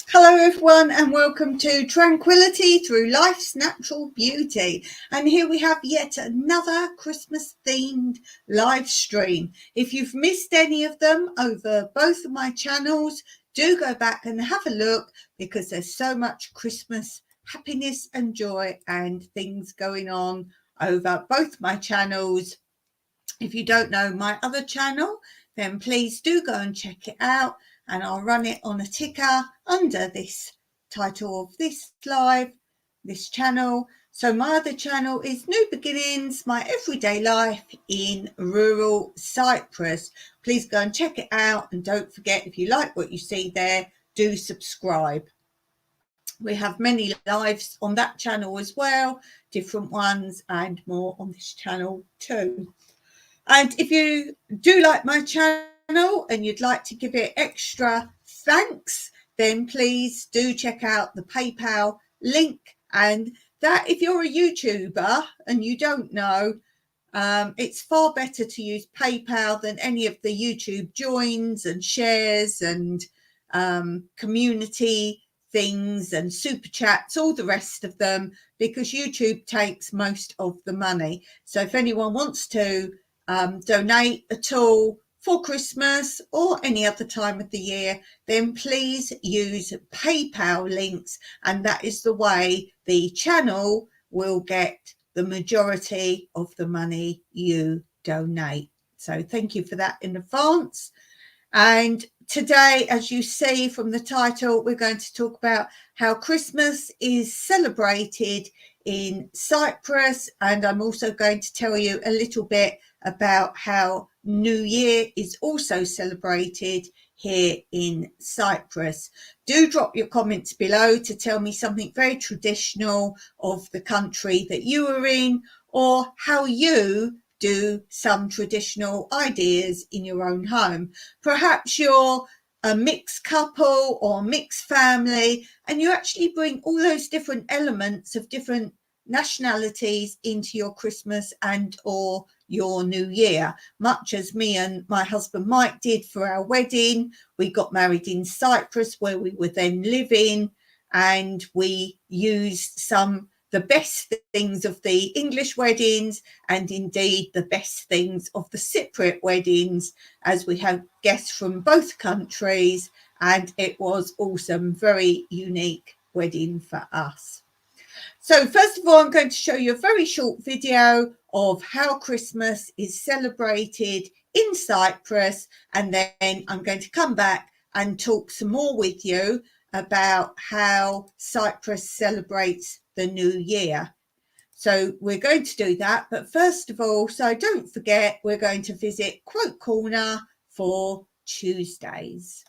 Hello everyone and welcome to Tranquility Through Life's Natural Beauty, and here we have yet another Christmas themed live stream. If you've missed any of them over both of my channels, do go back and have a look, because there's so much Christmas happiness and joy and things going on over both my channels. If you don't know my other channel, then please do go and check it out, and I'll run it on a ticker under this title of this live, this channel. So my other channel is New Beginnings, My Everyday Life in Rural Cyprus. Please go and check it out, and don't forget, if you like what you see there, do subscribe. We have many lives on that channel as well, different ones, and more on this channel too. And if you do like my channel and you'd like to give it extra thanks, then please do check out the PayPal link. And that, if you're a YouTuber and you don't know, it's far better to use PayPal than any of the YouTube joins and shares and community things and super chats, all the rest of them, because YouTube takes most of the money. So if anyone wants to donate at all for Christmas or any other time of the year, then please use PayPal links, and that is the way the channel will get the majority of the money you donate. So thank you for that in advance. And today, as you see from the title, we're going to talk about how Christmas is celebrated in Cyprus, and I'm also going to tell you a little bit about how New Year is also celebrated here in Cyprus. Do drop your comments below to tell me something very traditional of the country that you are in, or how you do some traditional ideas in your own home. Perhaps you're a mixed couple or mixed family, and you actually bring all those different elements of different nationalities into your Christmas and or your New Year, much as me and my husband Mike did for our wedding. We got married in Cyprus, where we were then living, and we used the best things of the English weddings and indeed the best things of the Cypriot weddings, as we have guests from both countries, and it was awesome, very unique wedding for us. So first of all, I'm going to show you a very short video of how Christmas is celebrated in Cyprus, and then I'm going to come back and talk some more with you about how Cyprus celebrates the New Year. So we're going to do that, but first of all, so don't forget, we're going to visit Quote Corner for Tuesdays.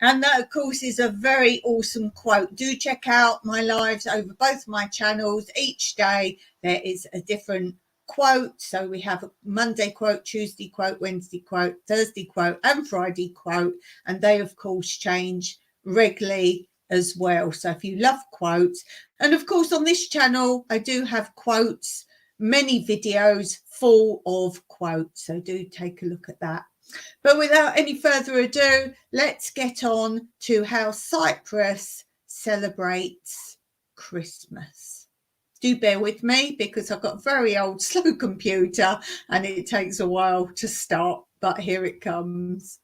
And that, of course, is a very awesome quote. Do check out my lives over both my channels. Each day there is a different quote. So we have a Monday quote, Tuesday quote, Wednesday quote, Thursday quote, and Friday quote. And they, of course, change regularly as well. So if you love quotes, and of course, on this channel, I do have quotes, many videos full of quotes. So do take a look at that. But without any further ado, let's get on to how Cyprus celebrates Christmas. Do bear with me because I've got a very old slow computer and it takes a while to start, but here it comes.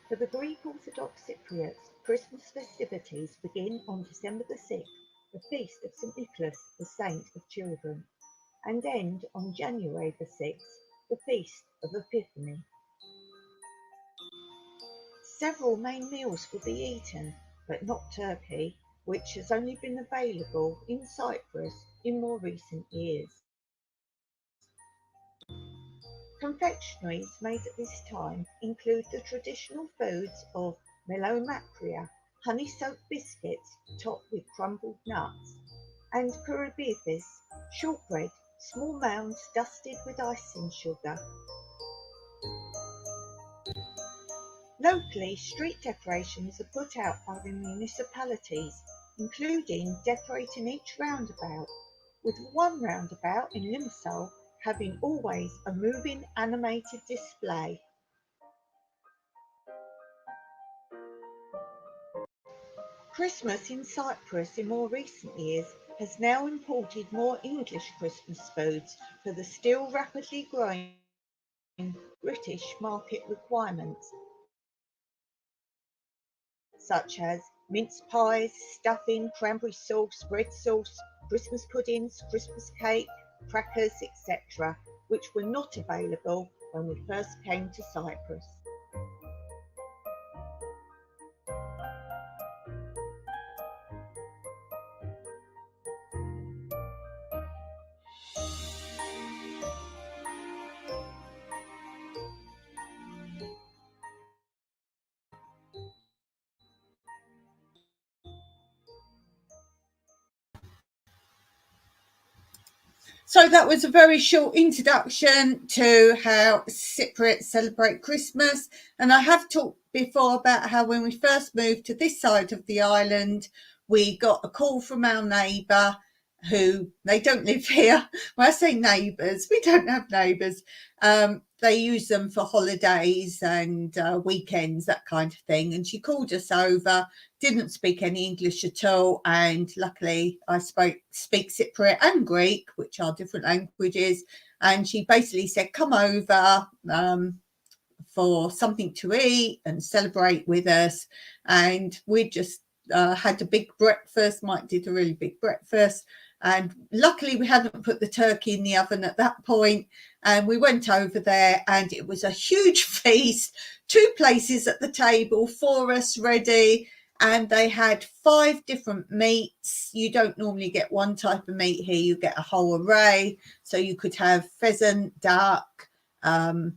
For the Greek Orthodox Cypriots, Christmas festivities begin on December the 6th, the feast of St. Nicholas, the saint of children, and end on January the 6th, the feast of Epiphany. Several main meals will be eaten, but not turkey, which has only been available in Cyprus in more recent years. Confectionaries made at this time include the traditional foods of melomakria, honey-soaked biscuits topped with crumbled nuts, and kourabibis, shortbread, small mounds dusted with icing sugar. Locally, street decorations are put out by the municipalities, including decorating each roundabout, with one roundabout in Limassol having always a moving animated display. Christmas in Cyprus in more recent years has now imported more English Christmas foods for the still rapidly growing British market requirements, such as mince pies, stuffing, cranberry sauce, bread sauce, Christmas puddings, Christmas cake, crackers, etc., which were not available when we first came to Cyprus. So that was a very short introduction to how Cypriots celebrate Christmas. And I have talked before about how when we first moved to this side of the island, we got a call from our neighbour who, they don't live here. When I say neighbours, we don't have neighbours. They use them for holidays and weekends, that kind of thing. And she called us over, didn't speak any English at all, and luckily I speak Cypriot and Greek, which are different languages, and she basically said, come over for something to eat and celebrate with us. And we just had a big breakfast. Mike did a really big breakfast, And luckily we hadn't put the turkey in the oven at that point, and we went over there and it was a huge feast, 2 places at the table for us ready, and they had 5 different meats. You don't normally get one type of meat here, you get a whole array. So you could have pheasant, duck,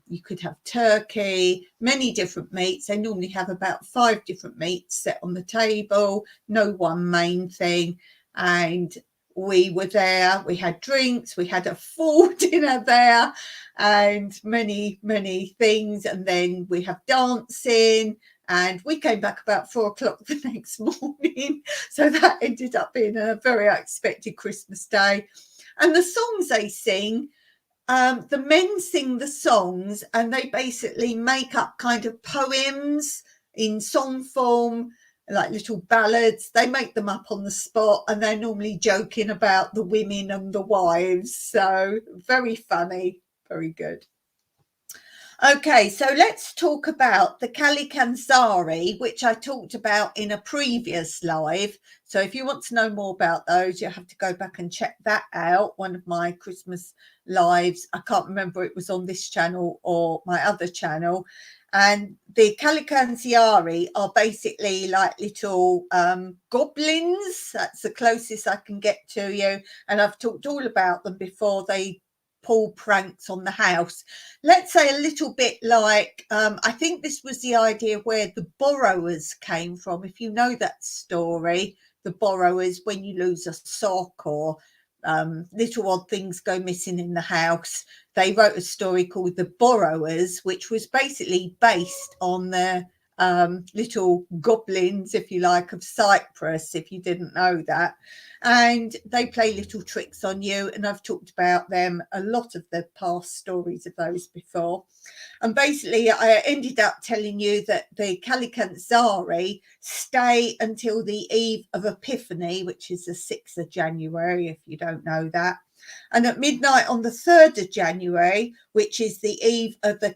you could have turkey, many different meats. They normally have about 5 different meats set on the table, no one main thing. And we were there, we had drinks, we had a full dinner there, and many things. And then we have dancing, and we came back about 4 o'clock the next morning. So that ended up being a very unexpected Christmas day. And the songs they sing, the men sing the songs, and they basically make up kind of poems in song form, like little ballads. They make them up on the spot, and they're normally joking about the women and the wives. So very funny, very good. Okay, so let's talk about the Kalikansari, which I talked about in a previous live. So if you want to know more about those, you have to go back and check that out. One of my Christmas lives. I can't remember it was on this channel or my other channel. And the Kalikansari are basically like little goblins. That's the closest I can get to you. And I've talked all about them before. They pull pranks on the house. Let's say a little bit like, I think this was the idea where the borrowers came from. If you know that story, the borrowers, when you lose a sock or little odd things go missing in the house, they wrote a story called The Borrowers, which was basically based on the little goblins, if you like, of Cyprus, if you didn't know that. And they play little tricks on you, and I've talked about them, a lot of the past stories of those before. And basically I ended up telling you that the Kalikansari stay until the eve of Epiphany, which is the 6th of January, if you don't know that. And at midnight on the 3rd of January, which is the eve of the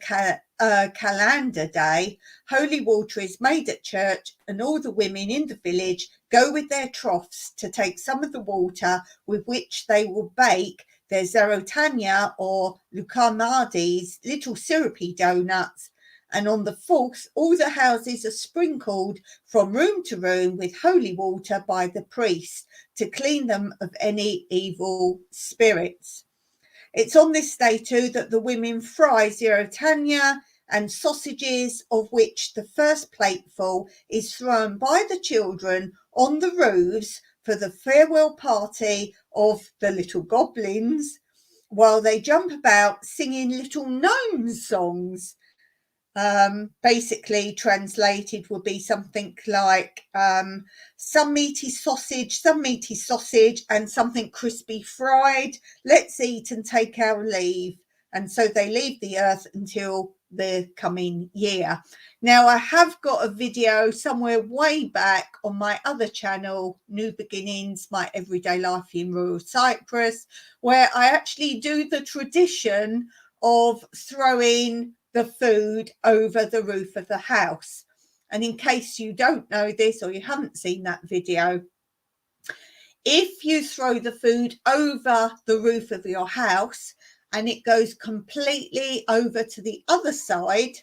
calendar day, holy water is made at church, and all the women in the village go with their troughs to take some of the water with which they will bake their zarotanya or lukamadis, little syrupy donuts. And on the 4th, all the houses are sprinkled from room to room with holy water by the priest to clean them of any evil spirits. It's on this day too that the women fry zarotanya and sausages, of which the first plateful is thrown by the children on the roofs for the farewell party of the little goblins, while they jump about singing little gnome songs. Basically translated would be something like some meaty sausage, and something crispy fried. Let's eat and take our leave. And so they leave the earth until the coming year. Now, I have got a video somewhere way back on my other channel, New Beginnings, My Everyday Life in Royal Cyprus, where I actually do the tradition of throwing the food over the roof of the house. And in case you don't know this or you haven't seen that video, if you throw the food over the roof of your house and it goes completely over to the other side,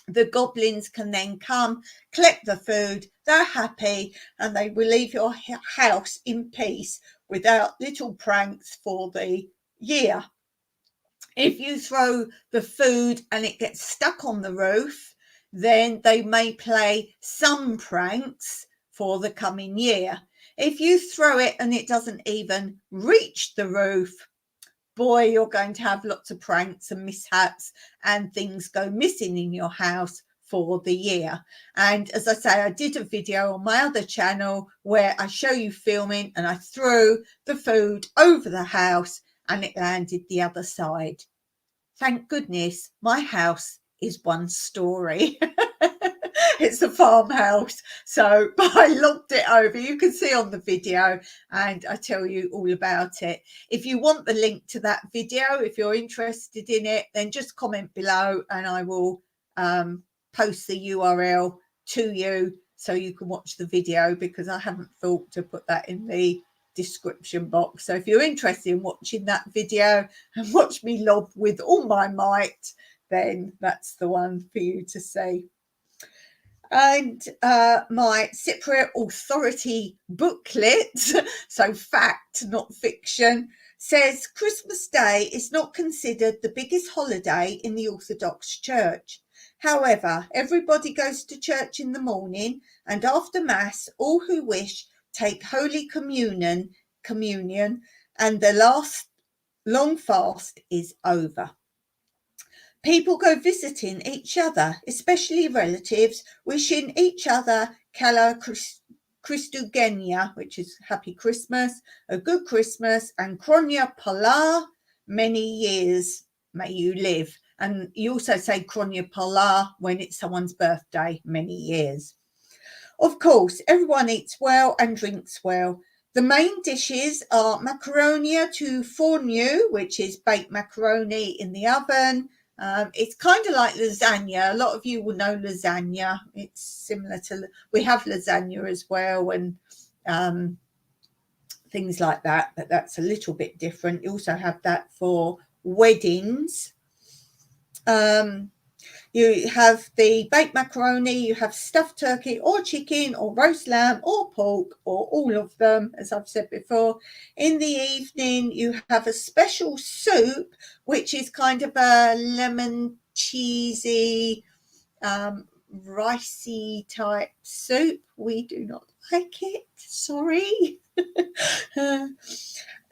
the goblins can then come, collect the food, they're happy, and they will leave your house in peace without little pranks for the year. If you throw the food and it gets stuck on the roof, then they may play some pranks for the coming year. If you throw it and it doesn't even reach the roof, boy, you're going to have lots of pranks and mishaps, and things go missing in your house for the year. And as I say, I did a video on my other channel where I show you filming, and I threw the food over the house and it landed the other side. Thank goodness my house is 1 story. It's a farmhouse, so I lobbed it over. You can see on the video, and I tell you all about it. If you want the link to that video, if you're interested in it, then just comment below and I will post the URL to you so you can watch the video, because I haven't thought to put that in the description box. So if you're interested in watching that video and watch me lob with all my might, then that's the one for you to see. And my Cypriot Authority booklet, so fact, not fiction, says Christmas Day is not considered the biggest holiday in the Orthodox Church. However, everybody goes to church in the morning, and after Mass, all who wish take Holy Communion, and the last long fast is over. People go visiting each other, especially relatives, wishing each other Kala Christougenia, which is Happy Christmas, a good Christmas, and Kronia Pala, many years may you live. And you also say Kronia Pala when it's someone's birthday, many years. Of course, everyone eats well and drinks well. The main dishes are macaronia to fornu, which is baked macaroni in the oven. It's kind of like lasagna. A lot of you will know lasagna. It's similar to, we have lasagna as well, and things like that, but that's a little bit different. You also have that for weddings. You have the baked macaroni, you have stuffed turkey or chicken or roast lamb or pork or all of them, as I've said before. In the evening, you have a special soup, which is kind of a lemon cheesy, ricey type soup. We do not like it, sorry. The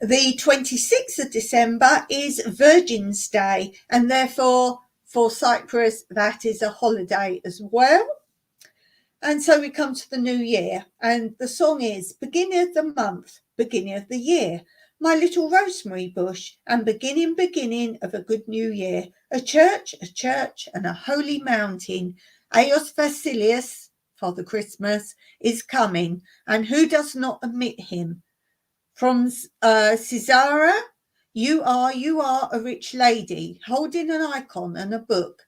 26th of December is Virgin's Day, and therefore for Cyprus, that is a holiday as well. And so we come to the new year, and the song is beginning of the month, beginning of the year, my little rosemary bush, and beginning of a good new year, a church, and a holy mountain. Eos Vasilius, Father Christmas, is coming, and who does not admit him? From Caesarea, you are a rich lady, holding an icon and a book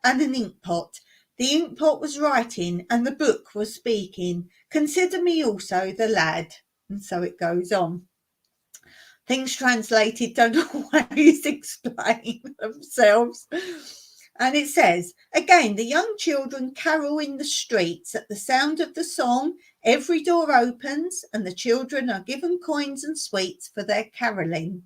and an inkpot. The inkpot was writing and the book was speaking. Consider me also the lad. And so it goes on. Things translated don't always explain themselves. And it says, again, the young children carol in the streets at the sound of the song. Every door opens and the children are given coins and sweets for their caroling.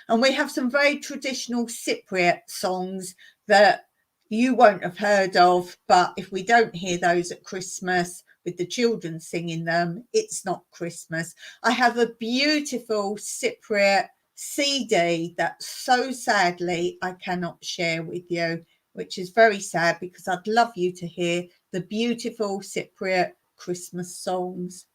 And we have some very traditional Cypriot songs that you won't have heard of, but if we don't hear those at Christmas with the children singing them, it's not Christmas. I have a beautiful Cypriot CD that so sadly I cannot share with you, which is very sad because I'd love you to hear the beautiful Cypriot Christmas songs.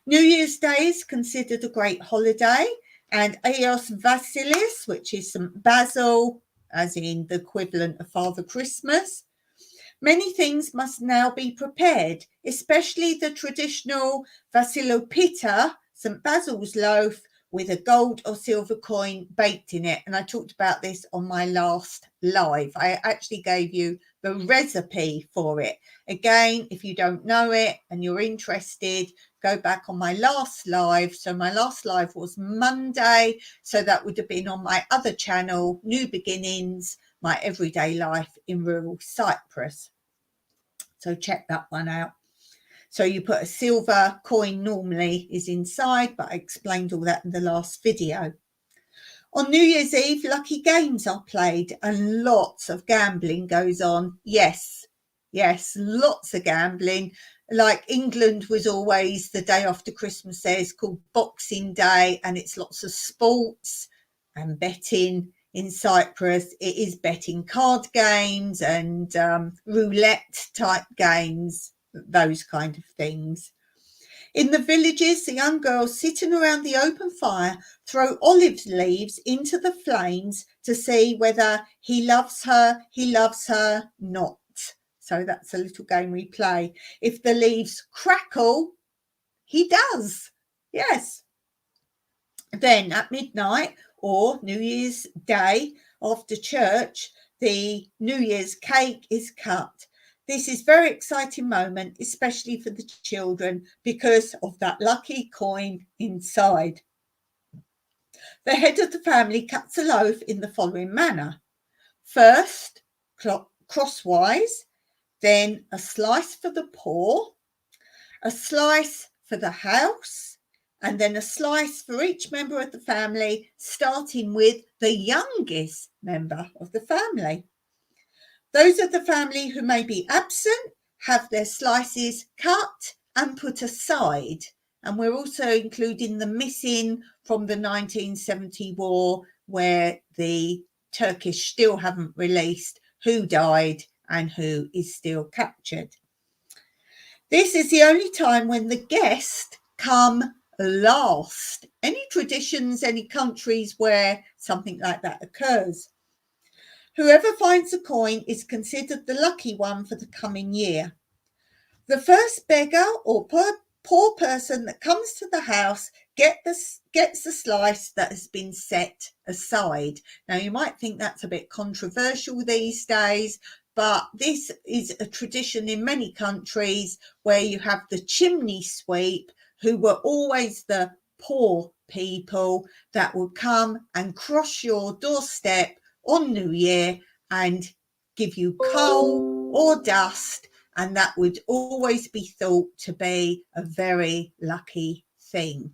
New Year's Day is considered a great holiday, and Eos Vasilis, which is St. Basil, as in the equivalent of Father Christmas. Many things must now be prepared, especially the traditional Vasilopita, St. Basil's loaf, with a gold or silver coin baked in it. And I talked about this on my last live. I actually gave you the recipe for it. Again, if you don't know it and you're interested, go back on my last live. So my last live was Monday. So that would have been on my other channel, New Beginnings, my everyday life in rural Cyprus. So check that one out. So you put a silver coin normally is inside, but I explained all that in the last video. On New Year's Eve, lucky games are played and lots of gambling goes on. Yes, lots of gambling. Like England was always the day after Christmas there is called Boxing Day, and it's lots of sports and betting. In Cyprus, it is betting card games and roulette type games, those kind of things. In the villages, the young girls sitting around the open fire throw olive leaves into the flames to see whether he loves her, not. So that's a little game we play. If the leaves crackle, he does. Yes. Then at midnight or New Year's Day after church, the New Year's cake is cut. This is a very exciting moment, especially for the children, because of that lucky coin inside. The head of the family cuts a loaf in the following manner. First, crosswise, then a slice for the poor, a slice for the house, and then a slice for each member of the family, starting with the youngest member of the family. Those of the family who may be absent have their slices cut and put aside. And we're also including the missing from the 1970 war, where the Turkish still haven't released who died and who is still captured. This is the only time when the guests come last. Any traditions, any countries where something like that occurs? Whoever finds a coin is considered the lucky one for the coming year. The first beggar or poor person that comes to the house gets the slice that has been set aside. Now, you might think that's a bit controversial these days, but this is a tradition in many countries where you have the chimney sweep, who were always the poor people that would come and cross your doorstep on New Year and give you coal or dust, and that would always be thought to be a very lucky thing.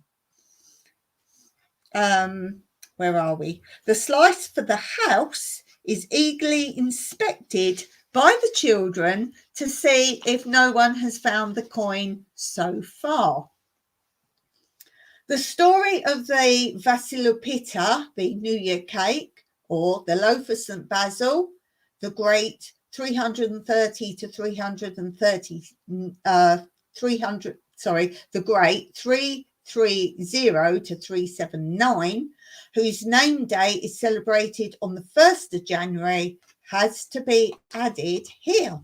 Where are we? The slice for the house is eagerly inspected by the children to see if no one has found the coin so far. The story of the Vasilopita, the New Year cake, or the loaf of St. Basil, the great 330 to 330, the great 330 to 379, whose name day is celebrated on the 1st of January, has to be added here.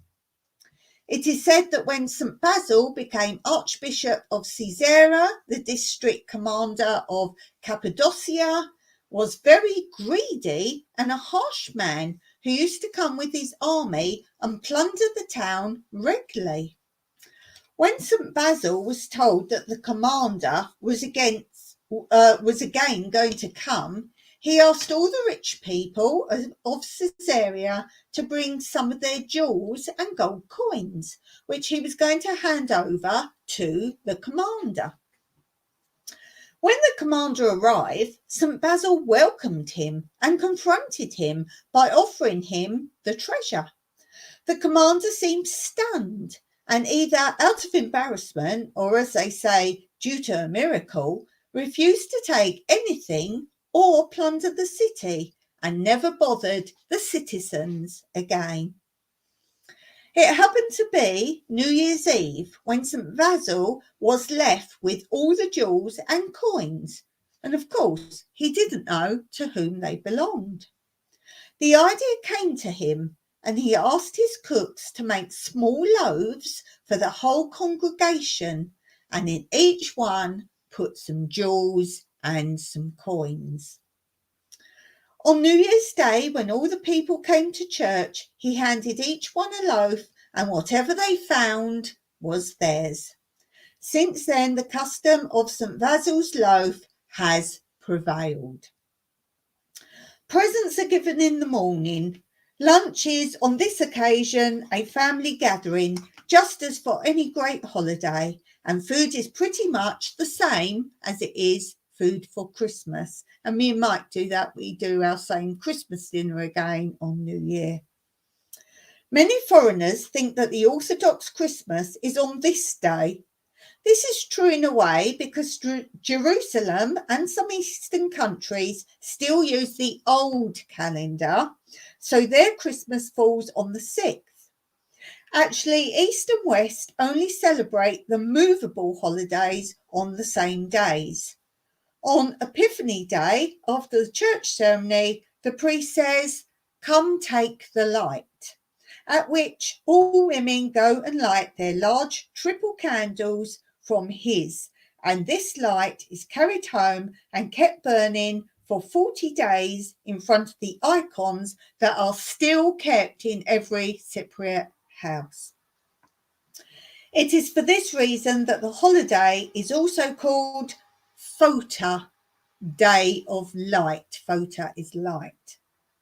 It is said that when St. Basil became Archbishop of Caesarea, the district commander of Cappadocia was very greedy and a harsh man who used to come with his army and plunder the town regularly. When St. Basil was told that the commander was again going to come, he asked all the rich people of Caesarea to bring some of their jewels and gold coins, which he was going to hand over to the commander. When the commander arrived, St. Basil welcomed him and confronted him by offering him the treasure. The commander seemed stunned and, either out of embarrassment or, as they say, due to a miracle, refused to take anything or plunder the city and never bothered the citizens again. It happened to be New Year's Eve when St. Basil was left with all the jewels and coins, and of course he didn't know to whom they belonged. The idea came to him, and he asked his cooks to make small loaves for the whole congregation, and in each one put some jewels and some coins. On New Year's Day, when all the people came to church, he handed each one a loaf, and whatever they found was theirs. Since then, the custom of St. Basil's loaf has prevailed. Presents are given in the morning. Lunch is, on this occasion, a family gathering, just as for any great holiday, and food is pretty much the same as it is food for Christmas. And we might do that. We do our same Christmas dinner again on New Year. Many foreigners think that the Orthodox Christmas is on this day. This is true in a way because Jerusalem and some Eastern countries still use the old calendar, so their Christmas falls on the 6th. Actually, East and West only celebrate the movable holidays on the same days. On Epiphany Day, after the church ceremony, the priest says, "Come take the light," at which all women go and light their large triple candles from his, and this light is carried home and kept burning for 40 days in front of the icons that are still kept in every Cypriot house. It is for this reason that the holiday is also called Phota, Day of Light. Phota is light.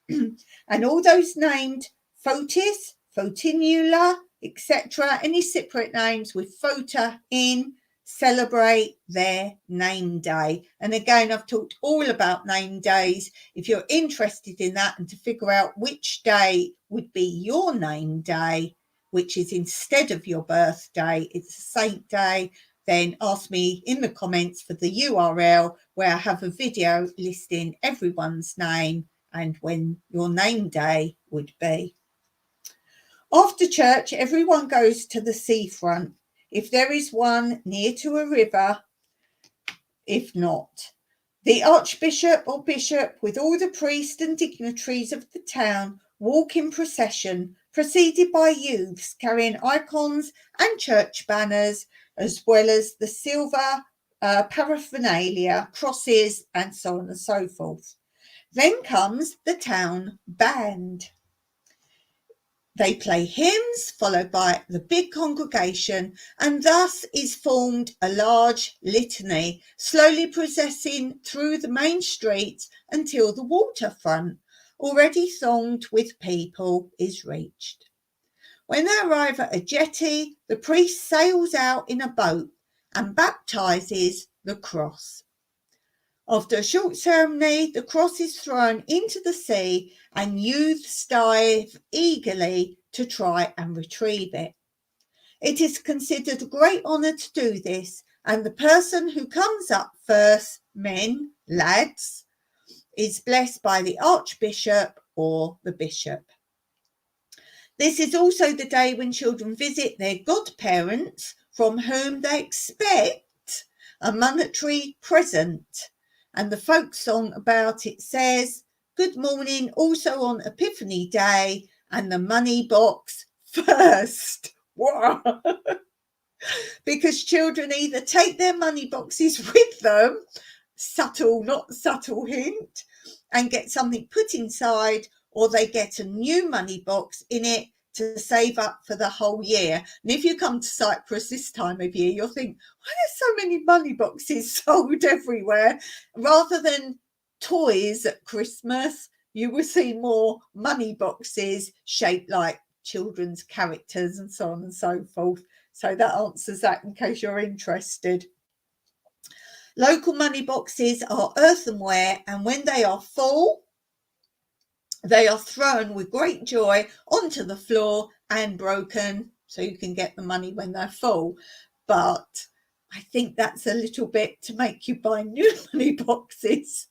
And all those named Photis, Photinula, etc., any Cypriot names with Phota in, celebrate their name day. And again, I've talked all about name days. If you're interested in that and to figure out which day would be your name day, which is instead of your birthday, it's a saint day, then ask me in the comments for the URL where I have a video listing everyone's name and when your name day would be. After church, everyone goes to the seafront, if there is one near to a river. If not, the archbishop or bishop with all the priests and dignitaries of the town walk in procession, preceded by youths carrying icons and church banners, as well as the silver paraphernalia, crosses, and so on and so forth. Then comes the town band. They play hymns, followed by the big congregation, and thus is formed a large litany, slowly processing through the main streets until the waterfront, already thronged with people, is reached. When they arrive at a jetty, the priest sails out in a boat and baptizes the cross. After a short ceremony, the cross is thrown into the sea and youths dive eagerly to try and retrieve it. It is considered a great honour to do this, and the person who comes up first, men, lads, is blessed by the archbishop or the bishop. This is also the day when children visit their godparents, from whom they expect a monetary present. And the folk song about it says, "Good morning also on Epiphany Day, and the money box first." Wow. Because children either take their money boxes with them, subtle, not subtle hint, and get something put inside, or they get a new money box in it to save up for the whole year. And if you come to Cyprus this time of year, you'll think, why are there so many money boxes sold everywhere? Rather than toys at Christmas, you will see more money boxes shaped like children's characters and so on and so forth. So that answers that in case you're interested. Local money boxes are earthenware, and when they are full, they are thrown with great joy onto the floor and broken, so you can get the money when they're full. But I think that's a little bit to make you buy new money boxes.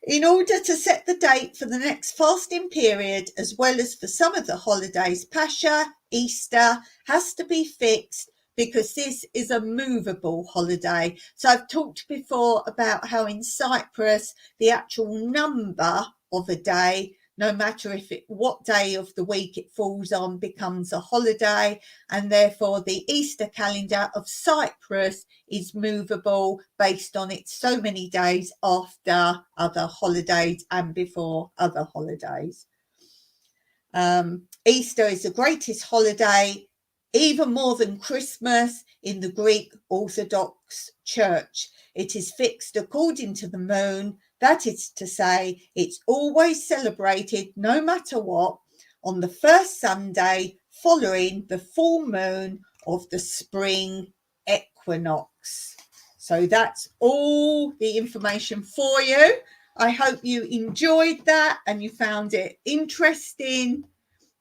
In order to set the date for the next fasting period, as well as for some of the holidays, Pascha, Easter, has to be fixed, because this is a movable holiday. So I've talked before about how in Cyprus, the actual number of a day, no matter what day of the week it falls on, becomes a holiday, and therefore the Easter calendar of Cyprus is movable based on its so many days after other holidays and before other holidays. Easter is the greatest holiday, even more than Christmas, in the Greek Orthodox Church. It is fixed according to the moon. That is to say, it's always celebrated, no matter what, on the first Sunday following the full moon of the spring equinox. So that's all the information for you. I hope you enjoyed that and you found it interesting.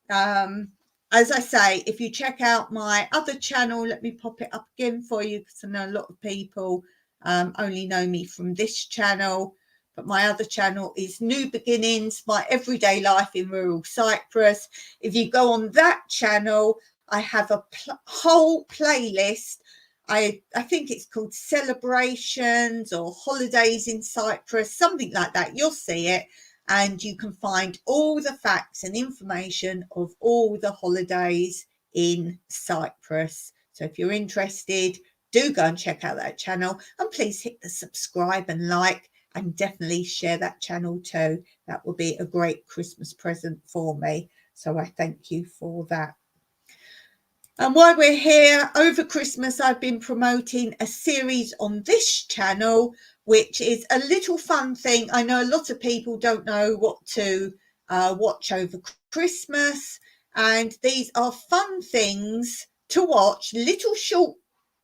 As I say, if you check out my other channel, let me pop it up again for you, because I know a lot of people only know me from this channel. But my other channel is New Beginnings, My Everyday Life in Rural Cyprus. If you go on that channel, I have a whole playlist. I think it's called Celebrations or Holidays in Cyprus, something like that. You'll see it. And you can find all the facts and information of all the holidays in Cyprus. So if you're interested, do go and check out that channel, and please hit the subscribe and like, and definitely share that channel too. That will be a great Christmas present for me. So I thank you for that. And while we're here, over Christmas, I've been promoting a series on this channel, which is a little fun thing. I know a lot of people don't know what to watch over Christmas, and these are fun things to watch, little short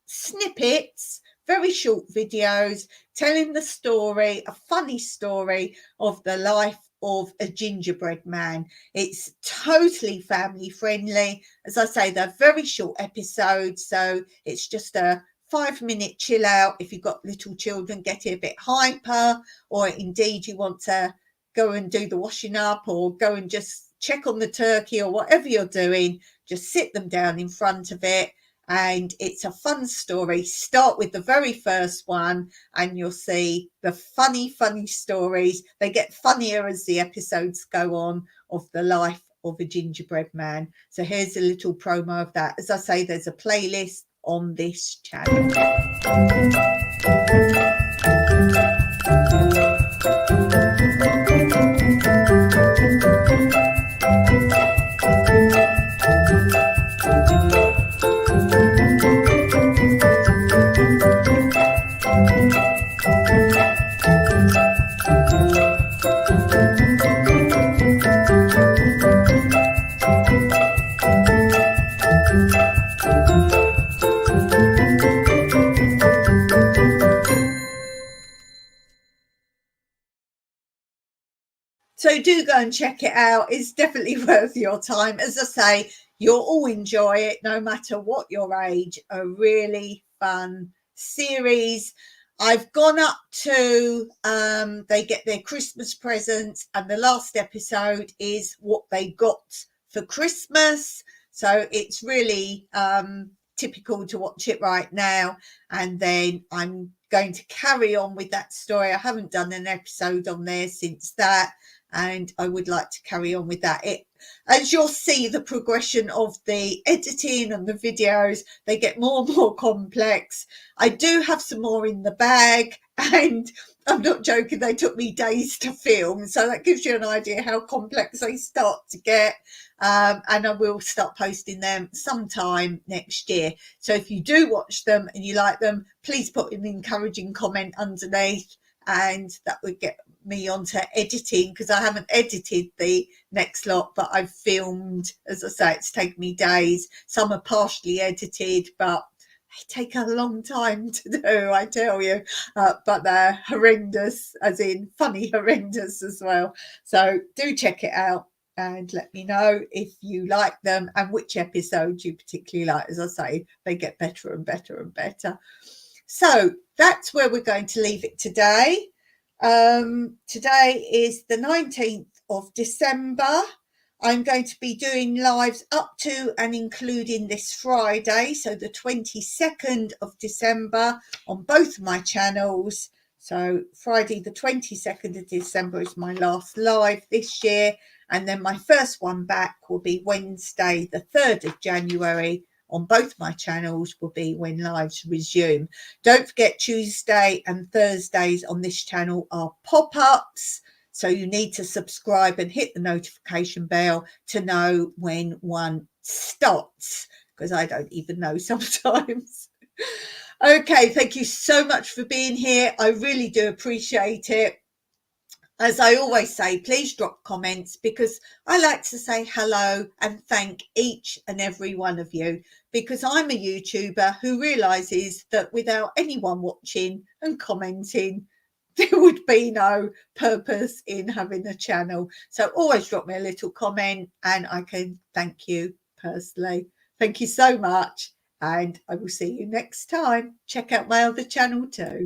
snippets, very short videos telling the story, a funny story of the life of a gingerbread man. It's totally family friendly. As I say, they're very short episodes, so it's just a 5-minute chill out. If you've got little children getting a bit hyper, or indeed you want to go and do the washing up or go and just check on the turkey or whatever you're doing, just sit them down in front of it. And it's a fun story. Start with the very first one and you'll see the funny stories. They get funnier as the episodes go on, of the life of a gingerbread man. So here's a little promo of that. As I say, there's a playlist on this channel. So do go and check it out. It's definitely worth your time. As I say, you'll all enjoy it no matter what your age. A really fun series. I've gone up to they get their Christmas presents, and the last episode is what they got for Christmas. So it's really typical to watch it right now. And then I'm going to carry on with that story. I haven't done an episode on there since that, and I would like to carry on with that. As you'll see, the progression of the editing and the videos, they get more and more complex. I do have some more in the bag, and I'm not joking, they took me days to film, so that gives you an idea how complex they start to get. And I will start posting them sometime next year. So if you do watch them and you like them, please put an encouraging comment underneath, and that would get me onto editing, because I haven't edited the next lot, but I've filmed. As I say, it's taken me days. Some are partially edited, but they take a long time to do, I tell you. But they're horrendous, as in funny horrendous as well. So do check it out and let me know if you like them and which episodes you particularly like. As I say, they get better and better and better. So that's where we're going to leave it today. Today is the 19th of December. I'm going to be doing lives up to and including this Friday, so the 22nd of December, on both my channels. So Friday the 22nd of December is my last live this year, and then my first one back will be Wednesday the 3rd of January. On both my channels will be when lives resume. Don't forget, Tuesday and Thursdays on this channel are pop-ups. So you need to subscribe and hit the notification bell to know when one starts, because I don't even know sometimes. Okay, thank you so much for being here. I really do appreciate it. As I always say, please drop comments, because I like to say hello and thank each and every one of you, because I'm a YouTuber who realises that without anyone watching and commenting, there would be no purpose in having a channel. So always drop me a little comment and I can thank you personally. Thank you so much, and I will see you next time. Check out my other channel too.